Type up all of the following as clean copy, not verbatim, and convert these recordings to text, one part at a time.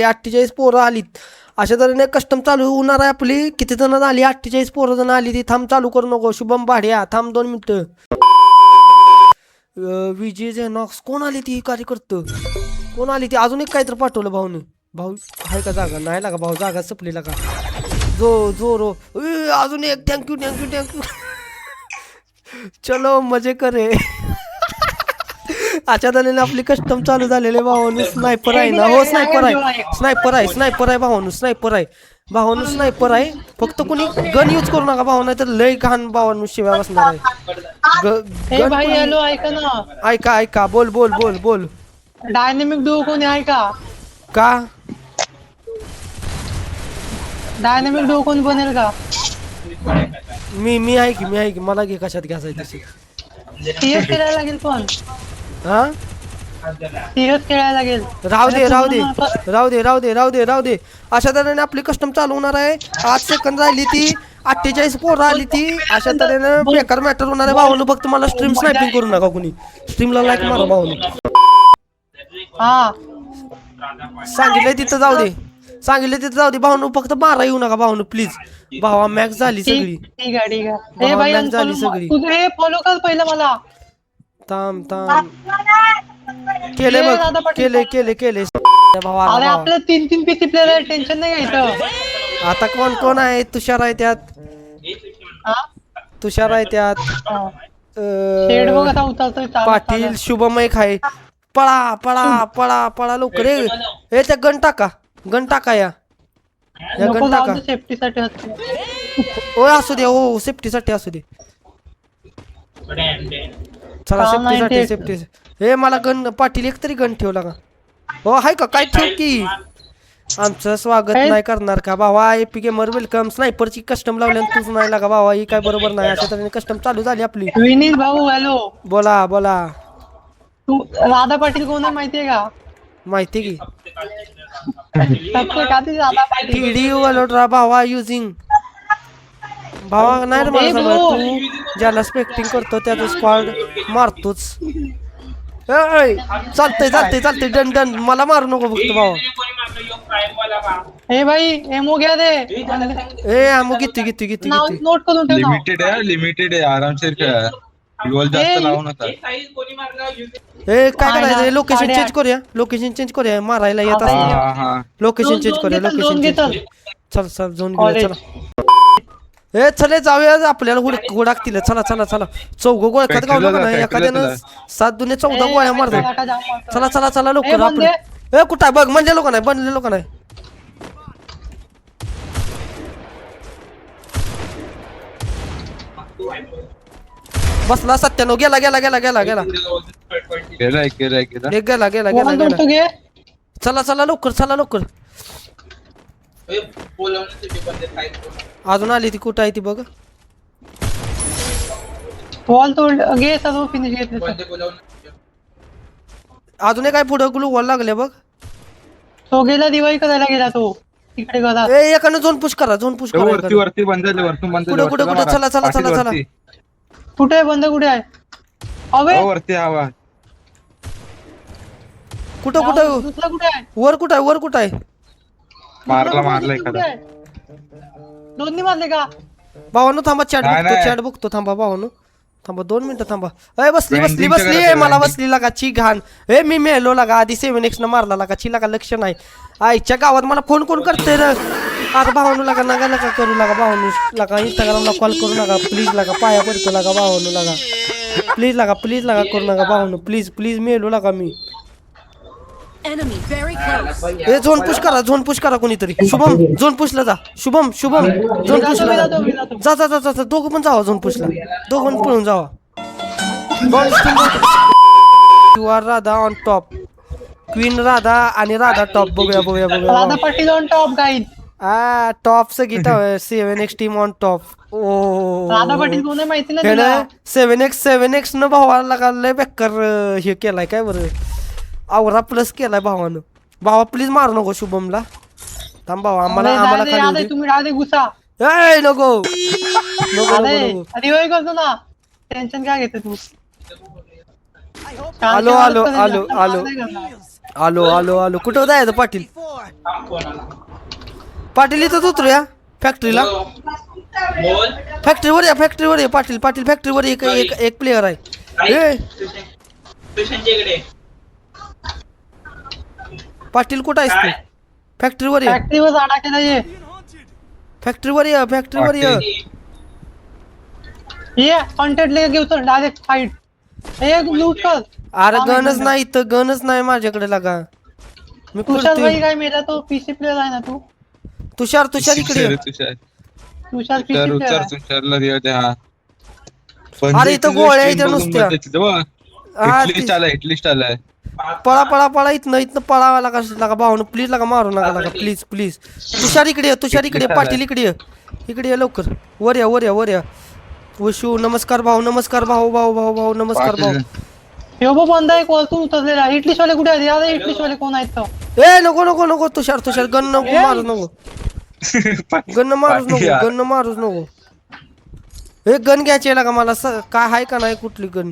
48 पोरं आलीत. अशा तऱ्हेने कस्टम चालू होणार आहे आपली. किती जण आली? 48 पोरं जण आली. ती थांब, चालू करू नको. शुभम भाड्या थांब 2 मिनिटं. विजय जेनॉक्स कोण आली? ती कार्यकर्तं कोण आली? ती अजून एक काहीतरी पाठवलं भाऊने. भाऊ आहे का जागा? नाही लागा भाऊ, जागा संपलेला का? जो अजून एक. थँक्यू. चलो मजे करे. अशा तऱ्हेने आपली कस्टम चालू झालेले भावानू. स्नायपर आहे ना? हो स्नायपर आहे भावानू. स्नायपर आहे. फक्त कोणी गन यूज करू नका भाऊ, नाही तर लय घाण भावानू शिव्या बसणार आहे. ऐका बोल. डायनेमिक डुओ कोणी आहे का? डायनेमिक डुओ कोण बनेल का? मी आहे की मला घे. कशात घ्यायचं तशी सीएस खेळायला लागेल पण. हा सीएस खेळायला लागेल. राहू दे. अशा तऱ्हेने आपली कस्टम चालू होणार आहे. 8 सेकंद राहिली ती. 48 पोरं आली ती. अशा तऱ्हेने बेकार मॅटर होणार आहे भावानू. फक्त मला स्ट्रीम स्नायपिंग करू नका कोणी. स्ट्रीमला लाईक मारा भावानू. हा सांगितलंय तिथं जाऊ दे भावानू. फक्त मारा येऊ नका भावानू प्लीज. भावा मॅक्स झाली सगळी. ठीक आहे. मॅक्स झाली सगळी. तुझे फॉलो कर पहिलं मला. थांब केले बघ. केले भावा. अरे आपलं 3 पीसी प्लेयर, टेन्शन नाही घ्यायचं. आता कोण आहे? तुषार आहे त्यात. शेड बघ आता उतरतोय. पाटील, शुभम एक आहे. पळा लवकर. ए त्या गन टाका या गन टाका. सेफ्टीसाठी असू दे. हो सेफ्टीसाठी असू दे. चला सेफ्टी. हे मला गन पाटील एक तरी गन ठेवला का? हो आहे का? काय ठेव की. आमचं स्वागत नाही करणार का भावा? AP gamer welcome. स्नायपरची कस्टम लावल्या तूच नाही लागा भावा. ही काय बरोबर नाही. अशा तऱ्हेने कस्टम चालू झाली आपली. विनीत भाऊ हॅलो. बोला. तू राधा पाटील कोण आहे माहितीये का? माहिती की. राधा पाटील व्हिडिओ अलॉट्रा भावा युजिंग. भावा नाही रे मला सगळं. तू ज्याला स्पेक्टिंग करतो त्याचा स्क्वॉड मारतोच. चालतंय. डन. मला मारू नको फक्त भावा. हे भाई एमओ घ्या दे. एमओ घेतो. नोट करून ठेव. लिमिटेड आहे आरामशीर खेळा. जास्त लावू नका. काय करायचं? लोकेशन चेंज करूया. मारायला येत असं. लोकेशन चेंज करूया. चल झोन घेऊया. चले जाऊया. आपल्याला हुडाकतील. चला. चौघ गोळ्यात गावलं का नाही? एखाद्यानं 7 दुने 14 गोळ्या मारतो. चला लवकर. आपलं कुठं आहे बघ. बनले लोक नाही. बसला 97. गेला. गेला. चला लवकर. अजून आली ती. कुठं आहे ती बघ. वॉल तोड घे. सर्व फिनिश घेतले. अजून एक काय पुढं ग्लू वॉल लागले बघ. तो गेला दिवाळी करायला गेला तो तिकडे घरात. एकानं झोन पुश करा. वरती बंद झाले. कुठं चला. कुठे आहे बंद? कुठे आहे? अबे वरती हवा. कुठं दुसरा कुठे आहे? वर कुठं आहे? मारला एखादा. दोन्ही मारले का? भावानो थांबा. चॅट बघतो. थांबा भावानो. 2 मिनिटं थांबा. बसली. मला बसली लागा. ची घाण. मी मेलो लागा. आधी 7x न मारला लागा. ची लागा लक्ष नाही. आईच्या गावात मला फोन कोण करते रे? आता भावानू लागा. नका करू लागा भावानू लागा. इंस्टाग्रामला कॉल करू नका प्लीज लागा. पाया पडतो लागा भावानू लागा. प्लीज लागा करू नका भावानू. प्लीज मेलो लागा मी. झोन पुश करा कोणीतरी. शुभम झोन पुशला जा. शुभम झोन पुशला जा. दोघं पण जावा झोन पुशला. दोघं पळून जावा. You are Radha on top. Queen Radha आणि राधा टॉप. बघूया. Radha Patil on top guide. Top सगळी 7x team on top. Radha Patil कोण आहे माहिती ना? 7x न भावाला लागा. लय बेकार हे केलाय काय बरं. आवरा प्लस केलाय भावानं. भावा प्लीज मारू नको शुभमला. थांब भावा. आम्हाला खाली तुम्ही राधे घुसा. नको. करतो ना. टेन्शन काय घेते तू? आलो आलो आलो आलो कुठं जायचं पाटील पाटील इथंच उतरूया फॅक्टरीला फॅक्टरीवर या फॅक्टरीवर ये पाटील पाटील फॅक्टरीवर एक एक एक प्लेअर आहे ए पाटील कुठं आहेस तू फॅक्टरीवर ये फॅक्टरीवर झाडा केला ये फॅक्टरीवर ये फॅक्टरीवर ये ये कॉन्टॅक्ट ले घेऊ तर डायरेक्ट फाईट एक लूट कर अरे गनच नाही तर गनच नाही माझ्याकडे लागा मी तुषार करतोय. भाई काय मेला तो पीसी प्लेअर आहे ना तू तुषार तुषार इकडे ये. तुषार तुषार पीसी उचर प्लेअर उचर तुषारला देऊ द्या हा. पण अरे ते इथं तुझं गोळ्या screen इथं बघून नुसत्या. बघ तिथं बघ. हा, Hit list आलाय, hit list आलाय. पळा पळा पळा इथनं इथनं पळावा लागा लागा भाऊन प्लीज लागा मारू नका लागा प्लीज प्लीज तुषार इकडे ये तुषार इकडे ये, पाटील इकडे ये इकडे ये लवकर वर या वर या वर या वशू नमस्कार भाऊ नमस्कार भाऊ भाऊ भाऊ भाऊ नमस्कार भाऊ पाटील. हे बघ बंद आहे वरतून उतरलेला हिटलिस्ट वाले कुठे आहेत यार हिटलिस्ट वाले कोण आहेत तो ए नको नको नको तुषार तुषार गन नको मारूच नको गन मारूच नको पाटील. गन मारूच नको हे गन घ्यायचे लागा मला काय आहे का नाही कुठली गन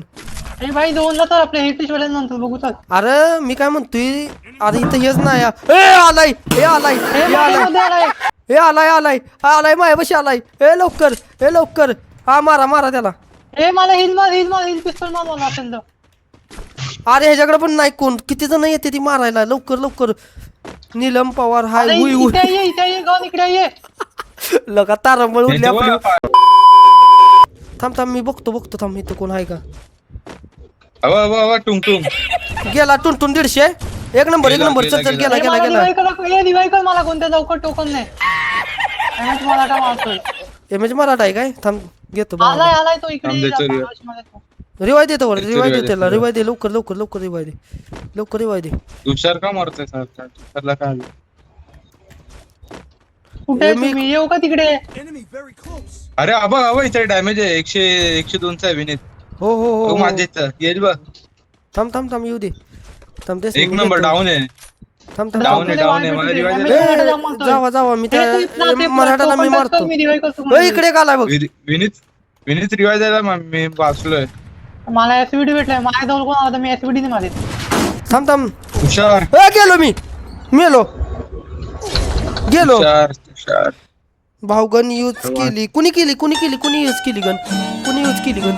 हे भाई दोनला तर आपल्या हिटलिस्ट वाले नंतर बघू तर अरे मी काय म्हणतोय अरे इथं हेच नाही ए आलाय हे आलाय हे हे आलाय मध्ये आलाय हे आलाय आलाय आलाय माझ्यापाशी आलाय हे लवकर हा मारा मारा त्याला हे मला हिल पिस्तॉल मार मला असेल तर अरे ह्याच्याकडे पण नाही कोण किती जण येते ती मारायला लवकर लवकर नीलम पवार हाय अरे हुई हुई इथे ये गन इकडे ये लगा तारांबळ उडली त्याच्या आपली वर थांब थांब मी बघतो थांब इथं कोण आहे का अवा अवा अवा टुंग टुंग गेला टुनटुन 150 एक नंबर चल चल गेला हे गेला मला गेला revive करा, हे revive कर मला कोणत्या लवकर टोकन नाही एमएच मला का मारतोय एमएच मराठा आहे काय थांब घेतो आलाय तो इकडे थांब देतो revive. मध्ये तो. रिवाय देतो वर देतो रिवाय दे revive त्याला देतो. रिवाय दे लवकर रिवाय दे तुषार का मारतोय सारखा तुषारला काय झालं? कुठे आहे तुम्ही येऊ का तिकडे अरे आबा आबा इथे डॅमेज आहे 102 चा आहे विनीत हो हो हो, तो हो माझ्या इथं येईल बघ थांब येऊ दे थांब तेच एक मी नंबर घेतो. डाऊन आहे थांब Down आहे, मला revive दे. जावा मी त्या मराठाला मी मारतो मी revive करतो ए, इकडे का आलाय बघ विनीत रिवाय द्यायला मी वाचलोय मला एसव्हीडी भेटलाय माझ्या जवळ कोण आला तर मी एसव्हीडी नाही मारित थांब तुषार गेलो मी मेलो गेलो तुषार भाऊ गन यूज केली कुणी यूज केली गन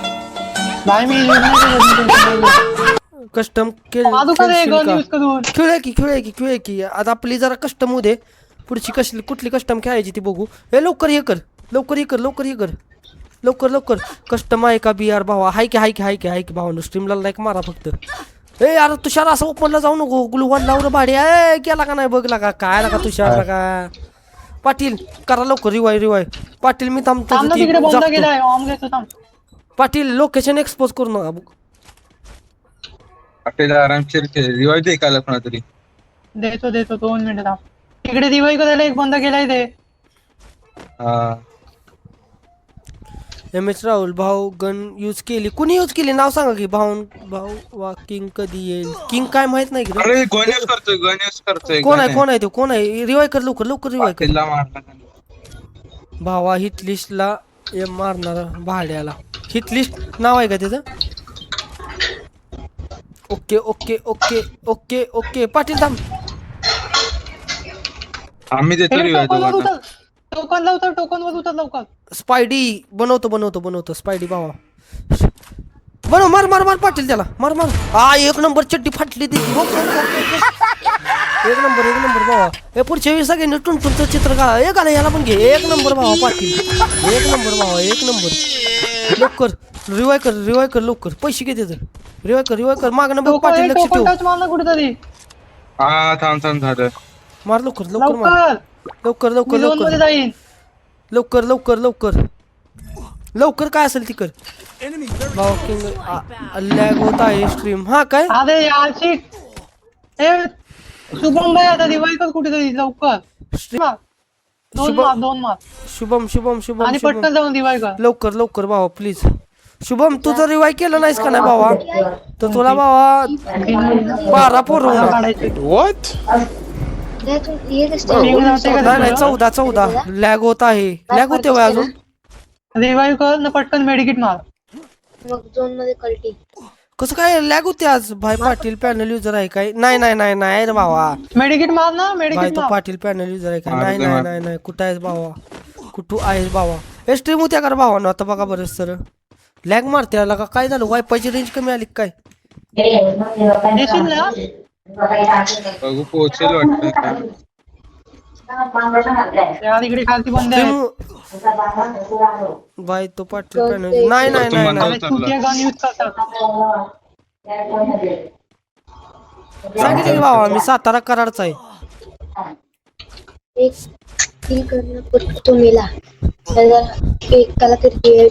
भाई मी use नाही केलं. कस्टम मारू का रे गन यूज करून खेळूया की आता आपली जरा कस्टम होऊ दे पुढची कुठली कस्टम खेळायची ती बघू हे लवकर हे कर लवकर कस्टम आहे का बिहार भावा हाय की भावानं स्ट्रीमला लाईक मारा फक्त ए यार तुषार असं ओपनला जाऊ नको ग्लुवान लावलं भाडे ए केला का नाही बघला का काय लागा तुषार का पाटील करा लवकर रिवाय पाटील मी थांब ना तिकडे बंद थांबतो केलाय ऑम घेतो थांब पाटील लोकेशन एक्सपोज करू नका आपल्याला आरामशीर रिवाय दे एकाला कोणातरी देतो 2 मिनिटं थांब तिकडे रिवाइव करायला एक बंद केलाय ते हा एमएच राहुल भाऊ गन यूज कुणी यूज केली नाव सांगा की भाऊ किंग कधी येईल किंग काय माहित नाही की अरे गन यूज करतोय कोण आहे रिवाय कर लवकर रिवाय कर तिला मारला त्याने. भावा हिट लिस्टला मारणार भाड्याला हिट लिस्ट नाव आहे का त्याचं ओके पाटील थांब आम्ही देतो रिवाय दोघांना टोकन वर उतर लवकर स्पायडी बनवतो स्पायडी भावा बनव मार पाटील त्याला मार हा एक नंबर चड्डी फाटली ती एक नंबर भावा हे पुढच्या वेळी सगळ्यांनी टुनटुनचं चित्र काढा एक आला याला पण घे एक नंबर भावा पाटील एक नंबर लवकर रिवाय कर लवकर पैसे किती रिवाय कर मागणं बघ पाटील लक्ष ठेव टच मारला कुठेतरी हा थांब झालं मार लवकर मी झोन मध्ये जाईन लवकर काय असेल ती कर भावा किंग लॅग होत आहे स्ट्रीम हा काय अरे यार शिट हे शुभम भाई आता रिवाइव कर कुठेतरी लवकर दोन मार शुभम आणि पटकन जाऊन रिवाइव कर लवकर भावा प्लीज शुभम तू जर रिवाय केलं नाहीस का नाही भावा तर तुला भावा 12 पोरं होणार. नाही 14 लॅग होत आहे लॅग होते वय अजून रिवाइव कर ना पटकन मेडिकेट मार मग झोन मध्ये कल्टी कसं काय लॅग होते आज भाई पाटील पॅनल युजर आहे काय नाही नाही नाही नाही रे भावा मेडिकेट मार ना भाई मेडिकेट तो मार पाटील पॅनल युजर आहे काय नाही मारतोय, नाही मार. नाही नाही कुठं आहेस भावा कुठं आहेस भावा हे स्ट्रीम होत्या का रे भावानं आता बघा बरं सर लॅग मारते आला का काय झालं वायफायची रेंज कमी आली का काय देशील ना बघू पोहोचेल वाटतं यार इकडे खालती बंद आहे भाई तो पाटील पॅनल नाही नाही तो नाही मंदा नाही चुतिया गन यूज करतात सांगितलं की भावा मी सातारा कराडचा आहे एक किल करना तो मिला एक कलाकृति है